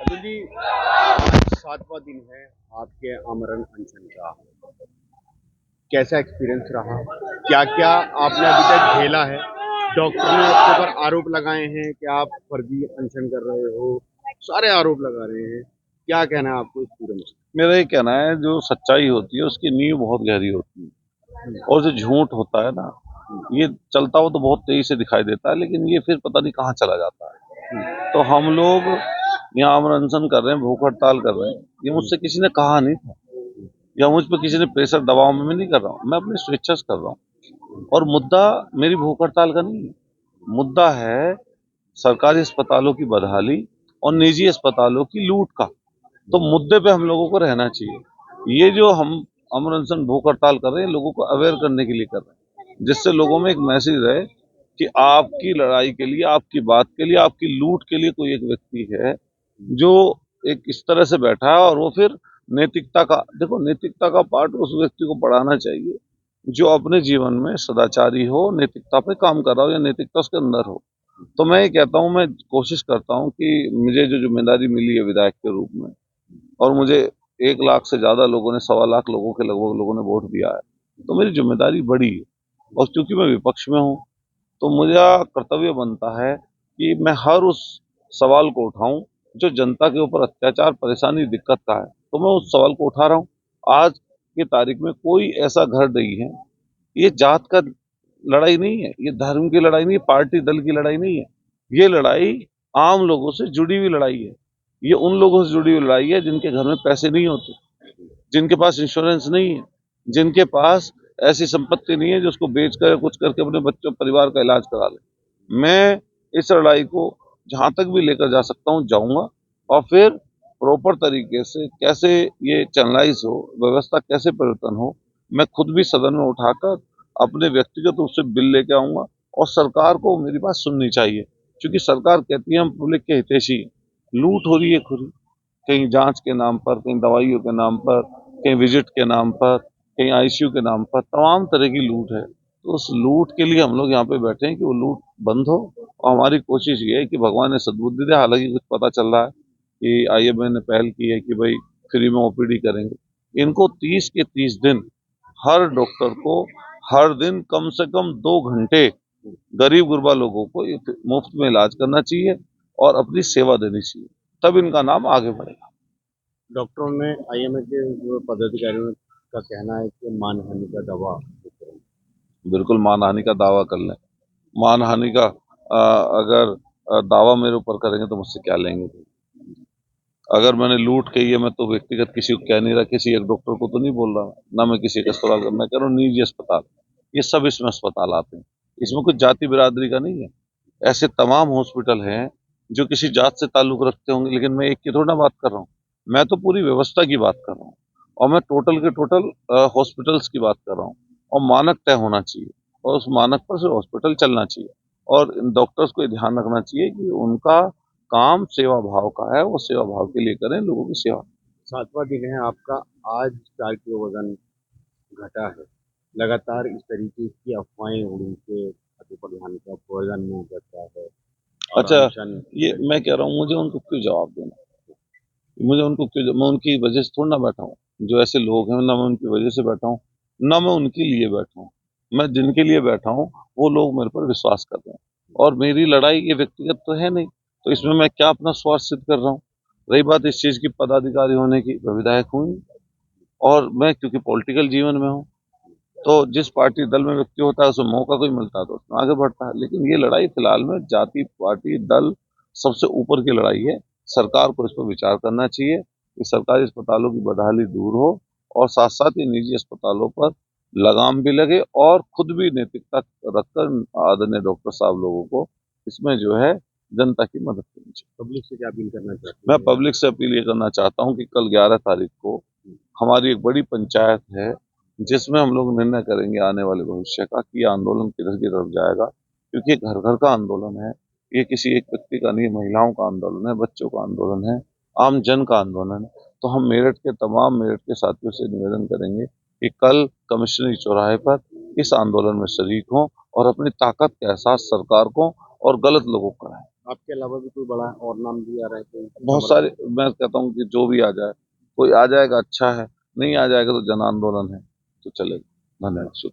तो जी आज 7वां दिन है आपके आमरण अनशन का। कैसा एक्सपीरियंस रहा? क्या क्या आपने अभी तक झेला है? डॉक्टर ने आपके ऊपर आरोप लगाए हैं कि आप फर्जी अनशन कर रहे हो, सारे आरोप लगा रहे हैं। क्या कहना है आपको इस पूरे में? मेरा ये कहना है, जो सच्चाई होती है उसकी नींव बहुत गहरी होती है, और जो झूठ होता है ना, ये चलता हुआ तो बहुत तेजी से दिखाई देता है, लेकिन ये फिर पता नहीं कहाँ चला जाता है। तो हम लोग यहाँ आमरण अनशन कर रहे हैं, भूख हड़ताल कर रहे हैं, ये मुझसे किसी ने कहा नहीं था, या मुझ पर किसी ने प्रेशर दबाव में मैं नहीं कर रहा हूँ, मैं अपनी स्वेच्छा से कर रहा हूँ। और मुद्दा मेरी भूख हड़ताल का नहीं है, मुद्दा है सरकारी अस्पतालों की बदहाली और निजी अस्पतालों की लूट का। तो मुद्दे पे हम लोगों को रहना चाहिए। ये जो हम अमर अनशन भूख हड़ताल कर रहे हैं, लोगों को अवेयर करने के लिए कर रहे हैं, जिससे लोगों में एक मैसेज रहे कि आपकी लड़ाई के लिए, आपकी बात के लिए, आपकी लूट के लिए कोई एक व्यक्ति है जो एक इस तरह से बैठा है। और वो फिर नैतिकता का, देखो नैतिकता का पाठ उस व्यक्ति को पढ़ाना चाहिए जो अपने जीवन में सदाचारी हो, नैतिकता पे काम कर रहा हो, या नैतिकता उसके अंदर हो। तो मैं ये कहता हूँ, मैं कोशिश करता हूँ कि मुझे जो जिम्मेदारी मिली है विधायक के रूप में, और मुझे 1 लाख से ज्यादा लोगों ने, 1.25 लाख लोगों के लगभग लोगों ने वोट दिया है, तो मेरी जिम्मेदारी बड़ी है। और क्योंकि मैं विपक्ष में हूँ, तो मुझा कर्तव्य बनता है कि मैं हर उस सवाल को उठाऊं जो जनता के ऊपर अत्याचार, परेशानी, दिक्कत का है। तो मैं उस सवाल को उठा रहा हूँ। आज की तारीख में कोई ऐसा घर नहीं है, ये जात का लड़ाई नहीं है, ये धर्म की लड़ाई नहीं है, पार्टी दल की लड़ाई नहीं है, ये लड़ाई आम लोगों से जुड़ी हुई लड़ाई है। ये उन लोगों से जुड़ी हुई लड़ाई है जिनके घर में पैसे नहीं होते, जिनके पास इंश्योरेंस नहीं है, जिनके पास ऐसी संपत्ति नहीं है जो उसको बेच कर कुछ करके अपने बच्चों, परिवार का इलाज करा ले। मैं इस लड़ाई को जहां तक भी लेकर जा सकता हूं जाऊंगा, और फिर प्रॉपर तरीके से कैसे ये चैनलाइज हो, व्यवस्था कैसे परिवर्तन हो, मैं खुद भी सदन में उठाकर अपने व्यक्तिगत रूप से बिल लेके आऊंगा। और सरकार को मेरी बात सुननी चाहिए, क्योंकि सरकार कहती है हम पब्लिक के हितैषी हैं। लूट हो रही है खुद, कहीं जांच के नाम पर, कहीं दवाइयों के नाम पर, कहीं विजिट के नाम पर, कहीं आईसीयू के नाम पर, तमाम तरह की लूट है। तो उस लूट के लिए हम लोग यहाँ पे बैठे हैं कि वो लूट बंद हो। और हमारी कोशिश ये है कि भगवान ने सद्बुद्धि दे। हालांकि कुछ पता चल रहा है कि आईएमए ने पहल की है कि भाई फ्री में ओपीडी करेंगे। इनको 30 के 30 दिन हर डॉक्टर को हर दिन कम से कम 2 घंटे गरीब गुरबा लोगों को मुफ्त में इलाज करना चाहिए और अपनी सेवा देनी चाहिए, तब इनका नाम आगे बढ़ेगा। डॉक्टरों ने, आईएमए के जो पदाधिकारियों का कहना है कि मानहानि का दावा। बिल्कुल मानहानि का दावा कर लें। मानहानि का अगर दावा मेरे ऊपर करेंगे तो मुझसे क्या लेंगे? अगर मैंने लूट की है, मैं तो व्यक्तिगत किसी को कह नहीं रहा, किसी एक डॉक्टर को तो नहीं बोल रहा, ना मैं किसी एक अस्पताल का, मैं कह रहा हूँ निजी अस्पताल। ये सब इसमें अस्पताल आते हैं, इसमें कुछ जाति बिरादरी का नहीं है। ऐसे तमाम हॉस्पिटल हैं जो किसी जात से ताल्लुक रखते होंगे, लेकिन मैं एक की थोड़ा ना बात कर रहा हूँ, मैं तो पूरी व्यवस्था की बात कर रहा हूँ। और मैं टोटल के टोटल हॉस्पिटल्स की बात कर रहा हूँ। और मानक तय होना चाहिए, और उस मानक पर से हॉस्पिटल चलना चाहिए। और डॉक्टर्स को ये ध्यान रखना चाहिए कि उनका काम सेवा भाव का है, वो सेवा भाव के लिए करें, लोगों की सेवा। 7वां दिन है आपका। आज 4 किलो वजन घटा है। लगातार इस तरीके की अफवाहें उड़ी के अति प्रधान का वजन नहीं घटता है और अच्छा, अनशन। ये मैं कह रहा हूँ, मुझे उनको क्यों जवाब देना? मुझे उनको क्यों, मैं उनकी वजह से थोड़ा ना बैठा हूँ। जो ऐसे लोग हैं, ना मैं उनकी वजह से बैठा हूँ, ना मैं उनके लिए बैठा हूँ। मैं जिनके लिए बैठा हूँ वो लोग मेरे पर विश्वास कर रहे हैं। और मेरी लड़ाई ये व्यक्तिगत तो है नहीं, तो इसमें मैं क्या अपना स्वार्थ सिद्ध कर रहा हूँ? रही बात इस चीज की पदाधिकारी होने की, मैं विधायक हूँ ही। और मैं क्योंकि पॉलिटिकल जीवन में हूँ, तो जिस पार्टी दल में व्यक्ति होता है उसे मौका कोई मिलता है तो उसमें आगे बढ़ता है। लेकिन ये लड़ाई फिलहाल में जाति, पार्टी, दल सबसे ऊपर की लड़ाई है। सरकार को इस पर विचार करना चाहिए कि सरकारी अस्पतालों की बदहाली दूर हो, और साथ साथ ही निजी अस्पतालों पर लगाम भी लगे, और खुद भी नैतिकता रखकर आदरणीय डॉक्टर साहब लोगों को इसमें जो है जनता की मदद करनी चाहिए। पब्लिक से क्या अपील करना चाहते मैं हैं आप? पब्लिक से अपील ये करना चाहता हूँ कि कल 11 तारीख को हमारी एक बड़ी पंचायत है, जिसमें हम लोग निर्णय करेंगे आने वाले भविष्य का कि ये आंदोलन किधर की तरफ जाएगा। क्योंकि ये घर घर का आंदोलन है, ये किसी एक व्यक्ति का नहीं, महिलाओं का आंदोलन है, बच्चों का आंदोलन है, आम जन का आंदोलन है। तो हम मेरठ के साथियों से निवेदन करेंगे कि कल कमिश्नरी चौराहे पर इस आंदोलन में शरीक हों, और अपनी ताकत का एहसास सरकार को और गलत लोगों को कराएं। आपके अलावा भी कोई बड़ा और नाम भी आ रहा है कोई बहुत सारे, मैं कहता हूँ कि जो भी आ जाए, कोई आ जाएगा अच्छा है, नहीं आ जाएगा तो जन आंदोलन है तो चलेगा। धन्यवाद।